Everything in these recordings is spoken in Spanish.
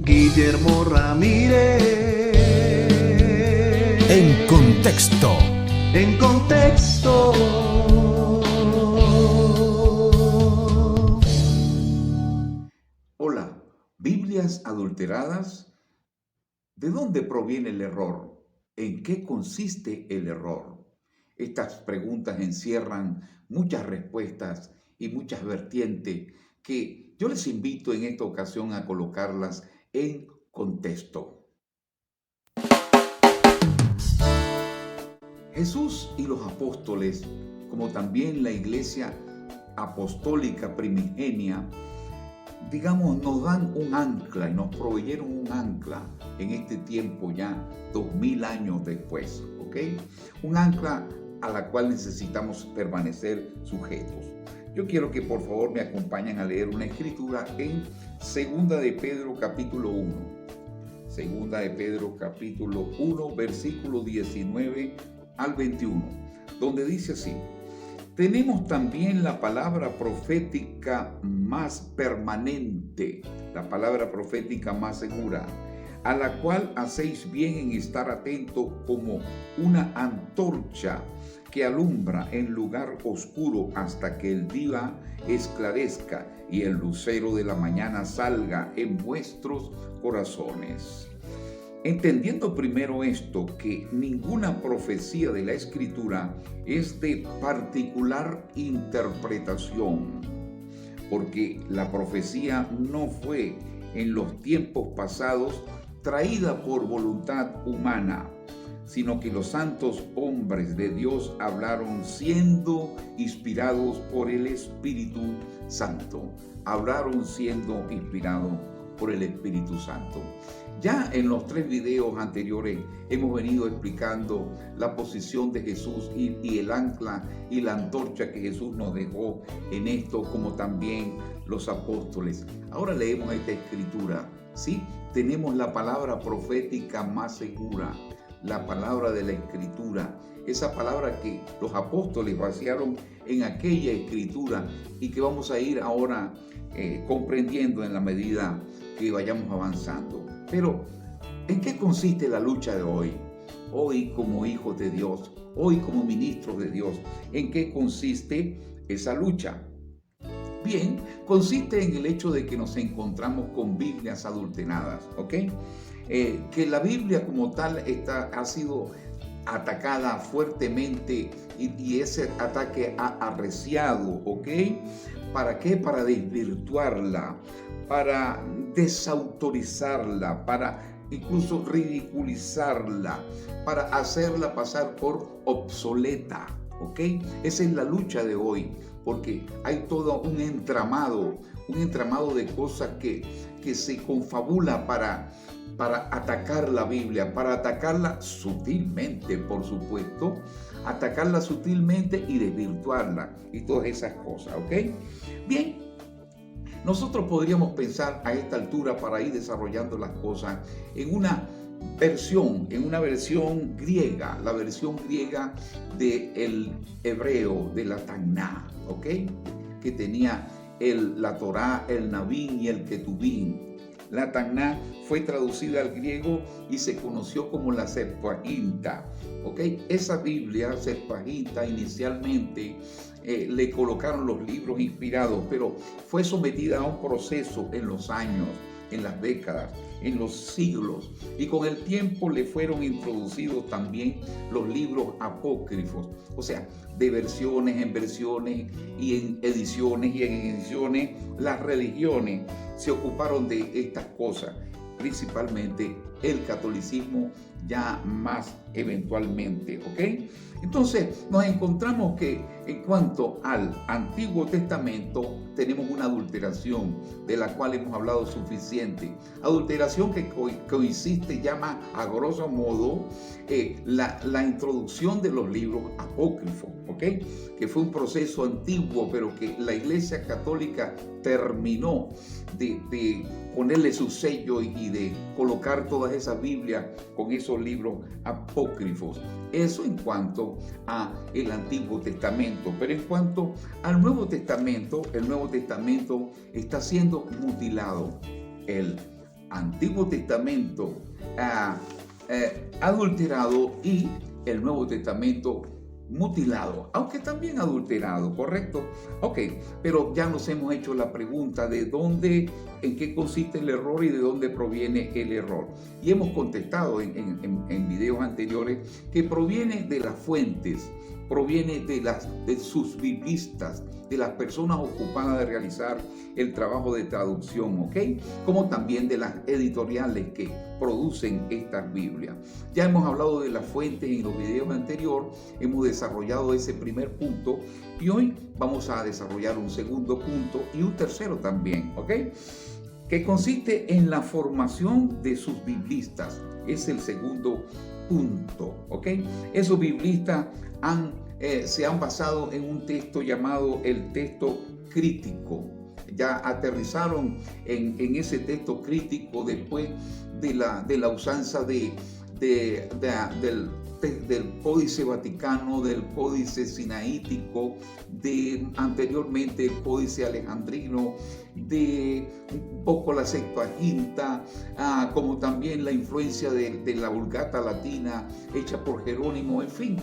Guillermo Ramírez. En contexto. En contexto. Hola, ¿Biblias adulteradas? ¿De dónde proviene el error? ¿En qué consiste el error? Estas preguntas encierran muchas respuestas y muchas vertientes que yo les invito en esta ocasión a colocarlas en contexto. Jesús y los apóstoles, como también la iglesia apostólica primigenia, nos dan un ancla y nos proveyeron un ancla en este tiempo ya 2000 años después, ¿ok? Un ancla a la cual necesitamos permanecer sujetos. Yo quiero que por favor me acompañen a leer una escritura en Segunda de Pedro capítulo 1. Segunda de Pedro capítulo 1, versículo 19 al 21, donde dice así: tenemos también la palabra profética más permanente, la palabra profética más segura, a la cual hacéis bien en estar atento como una antorcha que alumbra en lugar oscuro hasta que el día esclarezca y el lucero de la mañana salga en vuestros corazones. Entendiendo primero esto, que ninguna profecía de la Escritura es de particular interpretación, porque la profecía no fue en los tiempos pasados traída por voluntad humana, sino que los santos hombres de Dios hablaron siendo inspirados por el Espíritu Santo. Hablaron siendo inspirados por el Espíritu Santo. Ya en los 3 videos anteriores hemos venido explicando la posición de Jesús y el ancla y la antorcha que Jesús nos dejó en esto, como también los apóstoles. Ahora leemos esta escritura, ¿sí? Tenemos la palabra profética más segura, la palabra de la escritura, esa palabra que los apóstoles vaciaron en aquella escritura y que vamos a ir ahora comprendiendo en la medida que vayamos avanzando. Pero, ¿en qué consiste la lucha de hoy? Hoy como hijos de Dios, hoy como ministros de Dios, ¿en qué consiste esa lucha? Bien, consiste en el hecho de que nos encontramos con Biblias adulteradas, ¿ok? Que la Biblia como tal ha sido atacada fuertemente y ese ataque ha arreciado, ¿ok? ¿Para qué? Para desvirtuarla, para desautorizarla, para incluso ridiculizarla, para hacerla pasar por obsoleta, ¿ok? Esa es la lucha de hoy, porque hay todo un entramado de cosas que se confabula para atacar la Biblia, para atacarla sutilmente, por supuesto, atacarla sutilmente y desvirtuarla y todas esas cosas, ¿ok? Bien, nosotros podríamos pensar a esta altura, para ir desarrollando las cosas, en una versión griega, la versión griega del hebreo, de la Tanná, ¿ok? Que tenía la Torá, el Nabín y el Ketubín. La Tanná fue traducida al griego y se conoció como la Septuaginta, ¿ok? Esa Biblia, Septuaginta, inicialmente le colocaron los libros inspirados, pero fue sometida a un proceso en los años, en las décadas, en los siglos, y con el tiempo le fueron introducidos también los libros apócrifos, o sea, de versiones en versiones y en ediciones, las religiones se ocuparon de estas cosas, principalmente el catolicismo ya más eventualmente, ¿ok? Entonces nos encontramos que en cuanto al Antiguo Testamento tenemos una adulteración de la cual hemos hablado suficiente, adulteración que consiste, llama a grosso modo la introducción de los libros apócrifos, ¿ok? Que fue un proceso antiguo, pero que la Iglesia Católica terminó de ponerle su sello y de colocar todas esas Biblias con esos libros apócrifos. Eso en cuanto a el Antiguo Testamento. Pero en cuanto al Nuevo Testamento, el Nuevo Testamento está siendo mutilado. El Antiguo Testamento adulterado y el Nuevo Testamento mutilado, aunque también adulterado, ¿correcto? Ok, pero ya nos hemos hecho la pregunta de dónde, en qué consiste el error y de dónde proviene el error. Y hemos contestado en videos anteriores que proviene de las fuentes, proviene de sus biblistas, de las personas ocupadas de realizar el trabajo de traducción, ¿ok? Como también de las editoriales que producen estas Biblias. Ya hemos hablado de las fuentes en los videos anteriores, hemos desarrollado ese primer punto y hoy vamos a desarrollar un segundo punto y un tercero también, ¿ok? Que consiste en la formación de sus biblistas. Es el segundo punto, ¿ok? Esos biblistas se han basado en un texto llamado el texto crítico. Ya aterrizaron en ese texto crítico después de la usanza del Códice Vaticano, del Códice Sinaítico, de anteriormente el Códice Alejandrino, de un poco la Septuaginta, como también la influencia de la Vulgata Latina hecha por Jerónimo, en fin.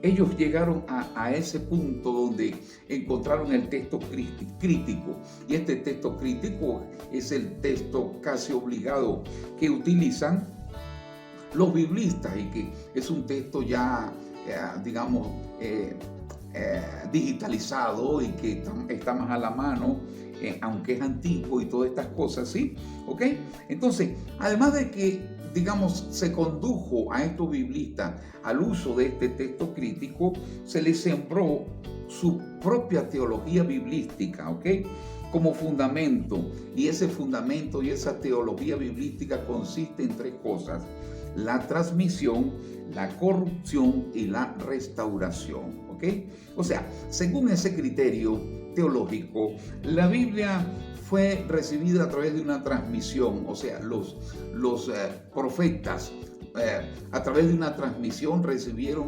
Ellos llegaron a ese punto donde encontraron el texto crítico, y este texto crítico es el texto casi obligado que utilizan los biblistas y que es un texto ya, digamos, digitalizado y que está más a la mano, aunque es antiguo y todas estas cosas, ¿sí? ¿Ok? Entonces, además de que, digamos, se condujo a estos biblistas al uso de este texto crítico, se les sembró su propia teología biblística, ¿ok? Como fundamento. Y ese fundamento y esa teología biblística consiste en tres cosas: la transmisión, la corrupción y la restauración, ¿ok? O sea, según ese criterio teológico, la Biblia fue recibida a través de una transmisión, o sea, los profetas a través de una transmisión recibieron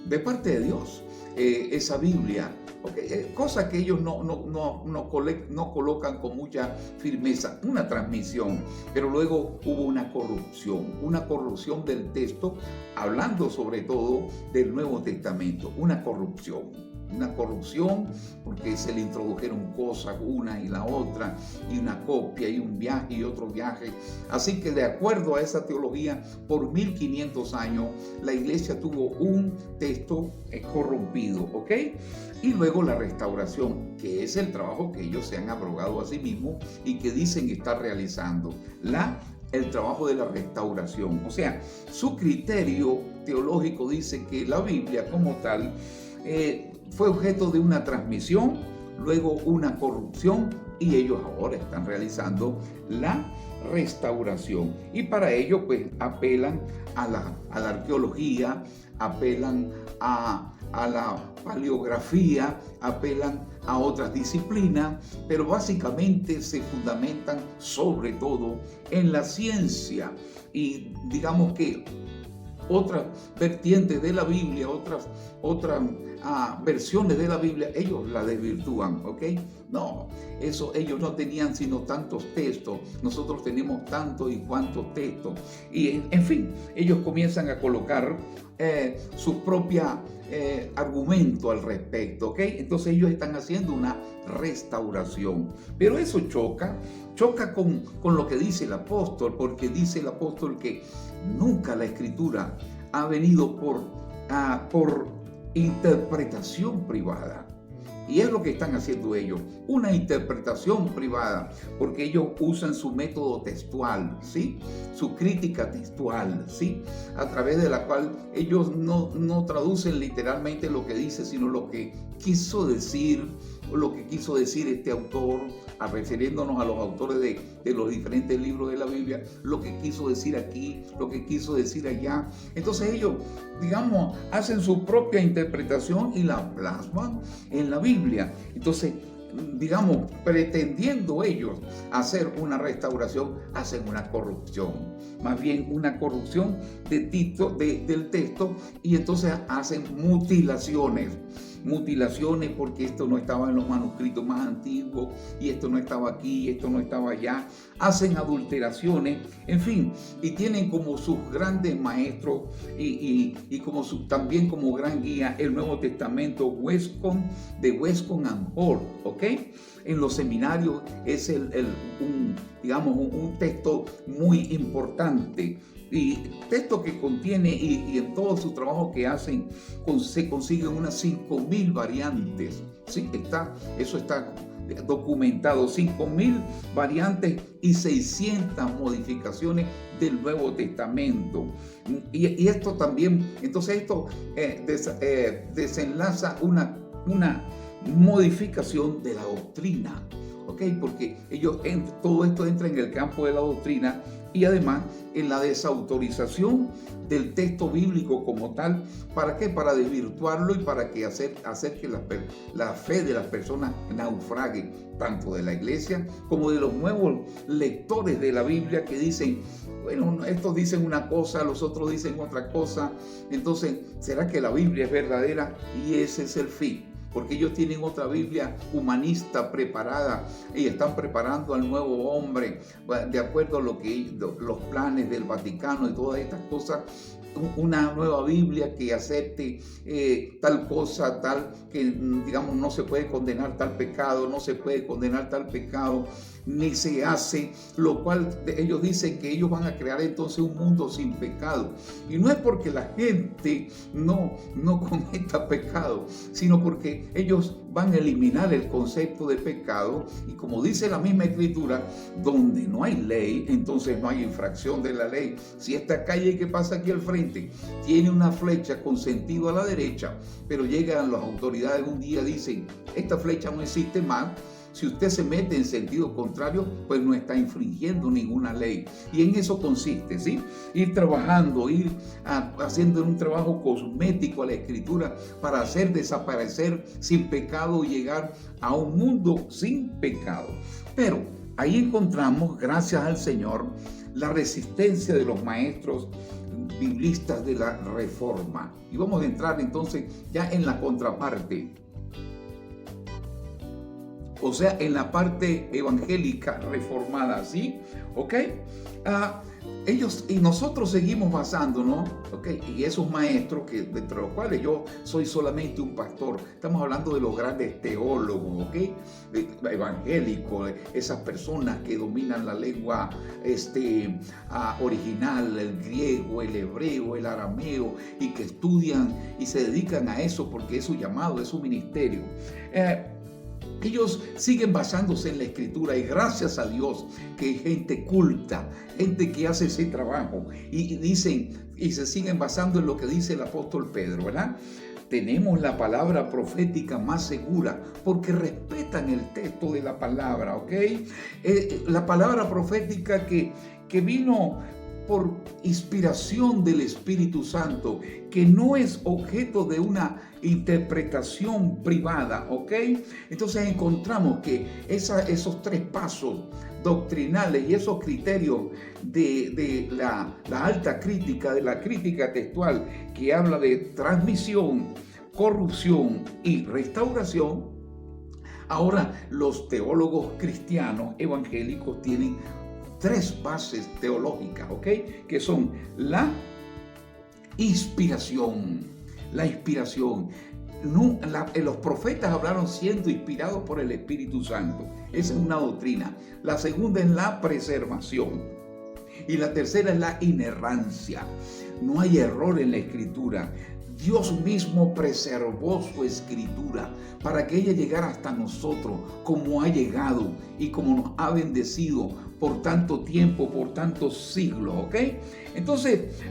de parte de Dios esa Biblia, okay, cosa que ellos no colocan con mucha firmeza, una transmisión, pero luego hubo una corrupción del texto, hablando sobre todo del Nuevo Testamento, una corrupción porque se le introdujeron cosas una y la otra, y una copia y un viaje y otro viaje. Así que de acuerdo a esa teología, por 1500 años la iglesia tuvo un texto corrompido, ¿ok? Y luego la restauración, que es el trabajo que ellos se han abrogado a sí mismos y que dicen estar realizando, el trabajo de la restauración. O sea, su criterio teológico dice que la Biblia como tal fue objeto de una transmisión, luego una corrupción, y ellos ahora están realizando la restauración. Y para ello pues apelan a la arqueología, apelan a la paleografía, apelan a otras disciplinas, pero básicamente se fundamentan sobre todo en la ciencia. Y digamos que otras vertientes de la Biblia, otras versiones de la Biblia, ellos la desvirtúan, ¿ok? No, eso ellos no tenían sino tantos textos, nosotros tenemos tantos y cuantos textos. Y en fin, ellos comienzan a colocar su propia argumento al respecto, ¿ok? Entonces ellos están haciendo una restauración, pero eso choca con lo que dice el apóstol, porque dice el apóstol que nunca la escritura ha venido por interpretación privada. Y es lo que están haciendo ellos, una interpretación privada, porque ellos usan su método textual, ¿sí? Su crítica textual, ¿sí? A través de la cual ellos no traducen literalmente lo que dice, sino lo que quiso decir, o lo que quiso decir este autor, refiriéndonos a los autores de los diferentes libros de la Biblia, lo que quiso decir aquí, lo que quiso decir allá. Entonces ellos, digamos, hacen su propia interpretación y la plasman en la Biblia. Entonces digamos, pretendiendo ellos hacer una restauración, hacen una corrupción. Más bien una corrupción del texto, y entonces hacen mutilaciones porque esto no estaba en los manuscritos más antiguos, y esto no estaba aquí, y esto no estaba allá. Hacen adulteraciones, en fin, y tienen como sus grandes maestros y como también como gran guía el Nuevo Testamento de Wescott and Hort, ¿ok? En los seminarios es un texto muy importante. Y texto que contiene, y en todo su trabajo que hacen, se consiguen unas 5,000 variantes. ¿Sí? Eso está documentado, 5,000 variantes y 600 modificaciones del Nuevo Testamento. Y esto también, entonces esto desenlaza una modificación de la doctrina, ¿ok? Porque todo esto entra en el campo de la doctrina, y además en la desautorización del texto bíblico como tal. ¿Para qué? Para desvirtuarlo y para que hacer que la fe de las personas naufrague, tanto de la iglesia como de los nuevos lectores de la Biblia, que dicen, bueno, estos dicen una cosa, los otros dicen otra cosa. Entonces, ¿será que la Biblia es verdadera? Y ese es el fin. Porque ellos tienen otra Biblia humanista preparada y están preparando al nuevo hombre de acuerdo a los planes del Vaticano y todas estas cosas. Una nueva Biblia que acepte tal cosa, tal que, digamos, no se puede condenar tal pecado, no se puede condenar tal pecado, ni se hace, lo cual ellos dicen que ellos van a crear entonces un mundo sin pecado. Y no es porque la gente no cometa pecado, sino porque ellos van a eliminar el concepto de pecado. Y como dice la misma Escritura, donde no hay ley, entonces no hay infracción de la ley. Si esta calle que pasa aquí al frente tiene una flecha con sentido a la derecha, pero llegan las autoridades un día, dicen, esta flecha no existe más. Si usted se mete en sentido contrario, pues no está infringiendo ninguna ley. Y en eso consiste, ¿sí? Ir trabajando, haciendo un trabajo cosmético a la Escritura para hacer desaparecer sin pecado y llegar a un mundo sin pecado. Pero ahí encontramos, gracias al Señor, la resistencia de los maestros biblistas de la Reforma. Y vamos a entrar entonces ya en la contraparte. O sea, en la parte evangélica reformada, ¿sí? ¿Ok? Ellos y nosotros seguimos basándonos, ¿ok? Y esos maestros, que entre los cuales yo soy solamente un pastor, estamos hablando de los grandes teólogos, ¿ok? Evangélicos, esas personas que dominan la lengua original, el griego, el hebreo, el arameo, y que estudian y se dedican a eso porque es su llamado, es su ministerio. Ellos siguen basándose en la Escritura, y gracias a Dios que hay gente culta, gente que hace ese trabajo y dicen y se siguen basando en lo que dice el apóstol Pedro, ¿verdad? Tenemos la palabra profética más segura porque respetan el texto de la palabra, ¿ok? La palabra profética que vino por inspiración del Espíritu Santo, que no es objeto de una interpretación privada, ¿ok? Entonces encontramos que esos 3 pasos doctrinales y esos criterios de la alta crítica, de la crítica textual, que habla de transmisión, corrupción y restauración. Ahora los teólogos cristianos evangélicos tienen 3 bases teológicas, ¿ok? Que son la inspiración. Los profetas hablaron siendo inspirados por el Espíritu Santo. Esa es una doctrina. La segunda es la preservación. Y la tercera es la inerrancia. No hay error en la Escritura. Dios mismo preservó su Escritura para que ella llegara hasta nosotros como ha llegado y como nos ha bendecido por tanto tiempo, por tantos siglos, ¿ok? Entonces,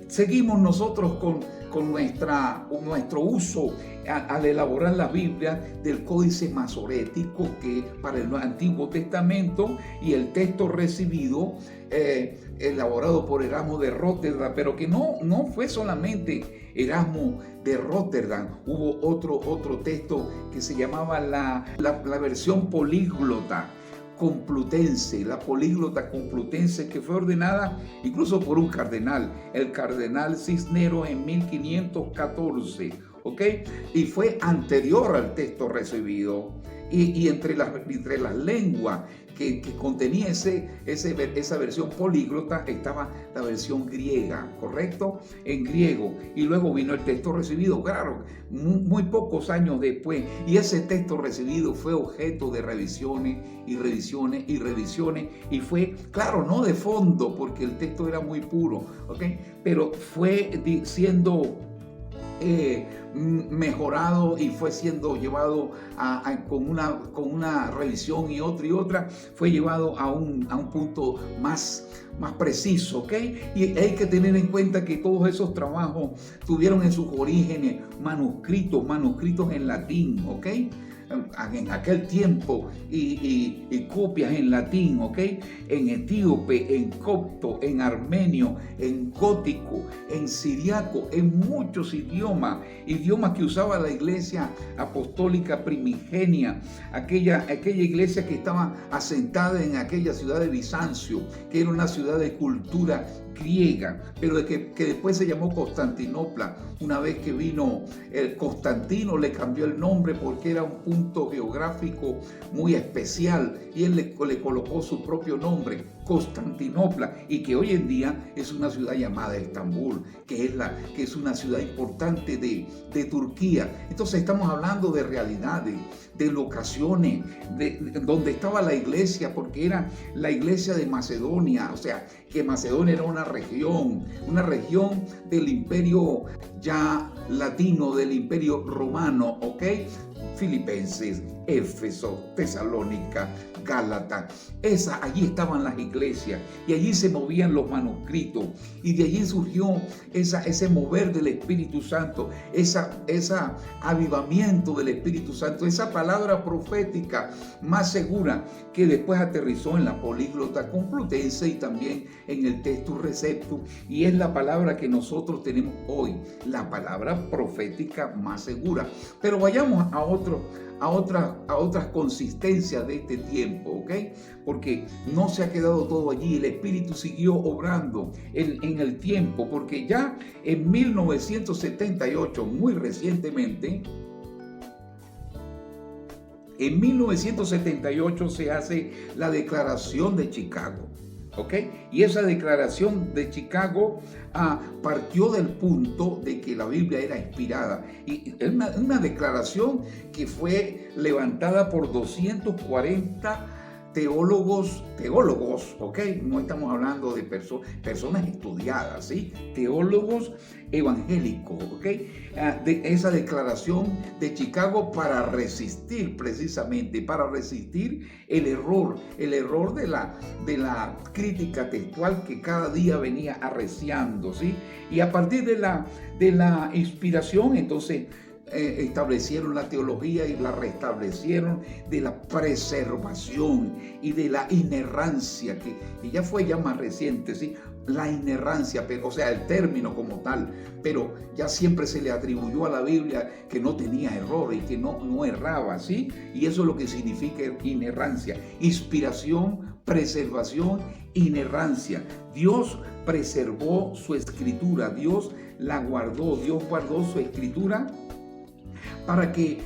seguimos nosotros con nuestro uso al elaborar la Biblia del Códice Masorético, que para el Antiguo Testamento, y el texto recibido elaborado por Erasmo de Róterdam, pero que no fue solamente Erasmo de Róterdam. Hubo otro texto que se llamaba la versión políglota complutense, la políglota complutense, que fue ordenada incluso por un cardenal, el cardenal Cisneros, en 1514, ¿ok? Y fue anterior al texto recibido. Y entre las lenguas que contenía esa versión políglota estaba la versión griega, ¿correcto? En griego. Y luego vino el texto recibido, claro, muy pocos años después. Y ese texto recibido fue objeto de revisiones y revisiones y revisiones. Y fue, claro, no de fondo, porque el texto era muy puro, ¿ok? Pero fue siendo mejorado y fue siendo llevado con una revisión y otra, fue llevado a un punto más preciso, ¿ok? Y hay que tener en cuenta que todos esos trabajos tuvieron en sus orígenes manuscritos en latín, ¿ok? En aquel tiempo, y copias en latín, ¿ok? En etíope, en copto, en armenio, en gótico, en siriaco, en muchos idiomas que usaba la iglesia apostólica primigenia, aquella iglesia que estaba asentada en aquella ciudad de Bizancio, que era una ciudad de cultura griega, pero que después se llamó Constantinopla. Una vez que vino el Constantino, le cambió el nombre porque era un punto geográfico muy especial, y él le colocó su propio nombre, Constantinopla, y que hoy en día es una ciudad llamada Estambul, que es una ciudad importante de Turquía. Entonces estamos hablando de realidades, de locaciones, de donde estaba la iglesia, porque era la iglesia de Macedonia, o sea, que Macedonia era una región del imperio ya latino, del imperio romano, ¿ok? Filipenses, Éfeso, Tesalónica, Gálata, allí estaban las iglesias, y allí se movían los manuscritos, y de allí surgió ese mover del Espíritu Santo, esa avivamiento del Espíritu Santo, esa palabra profética más segura, que después aterrizó en la políglota complutense y también en el Textus Receptus, y es la palabra que nosotros tenemos hoy, la palabra profética más segura. Pero vayamos a otras consistencias de este tiempo, ¿ok? Porque no se ha quedado todo allí, el Espíritu siguió obrando en el tiempo, porque ya en 1978, muy recientemente, en 1978 se hace la Declaración de Chicago, ¿ok? Y esa Declaración de Chicago partió del punto de que la Biblia era inspirada, y es una declaración que fue levantada por 240 teólogos, ¿ok? No estamos hablando de personas estudiadas, ¿sí? Teólogos evangélicos, ¿ok? De esa declaración de Chicago para resistir el error de la crítica textual que cada día venía arreciando, ¿sí? Y a partir de la inspiración, entonces, establecieron la teología y la restablecieron de la preservación y de la inerrancia, que ya fue más reciente, ¿sí? La inerrancia, o sea, el término como tal, pero ya siempre se le atribuyó a la Biblia que no tenía error y que no erraba, ¿sí? Y eso es lo que significa inerrancia: inspiración, preservación, inerrancia. Dios preservó su escritura, Dios la guardó, Dios guardó su escritura para que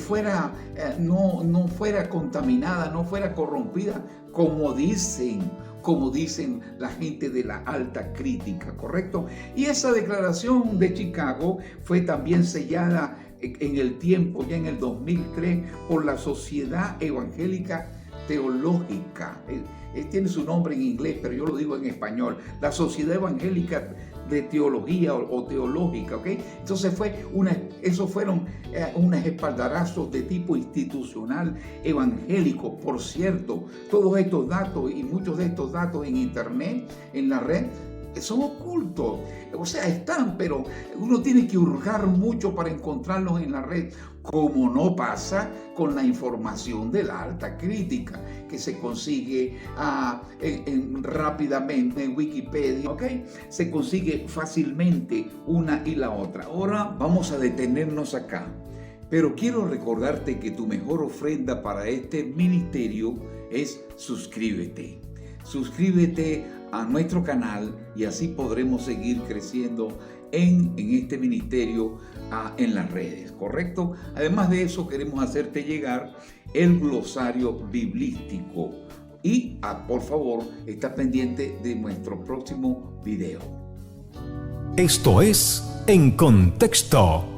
fuera, no fuera contaminada, no fuera corrompida, como dicen la gente de la alta crítica, ¿correcto? Y esa declaración de Chicago fue también sellada en el tiempo, ya en el 2003, por la Sociedad Evangélica Teológica, tiene su nombre en inglés, pero yo lo digo en español, la Sociedad Evangélica de Teología o Teológica, ¿ok? Entonces esos fueron unos espaldarazos de tipo institucional evangélico. Por cierto, todos estos datos y muchos de estos datos en internet, en la red, son ocultos, o sea, están, pero uno tiene que hurgar mucho para encontrarlos en la red, como no pasa con la información de la alta crítica, que se consigue rápidamente en Wikipedia, ¿ok? Se consigue fácilmente una y la otra. Ahora vamos a detenernos acá, pero quiero recordarte que tu mejor ofrenda para este ministerio es suscríbete. Suscríbete a nuestro canal y así podremos seguir creciendo en este ministerio en las redes, ¿correcto? Además de eso, queremos hacerte llegar el glosario biblístico y, por favor, está pendiente de nuestro próximo video. Esto es En Contexto.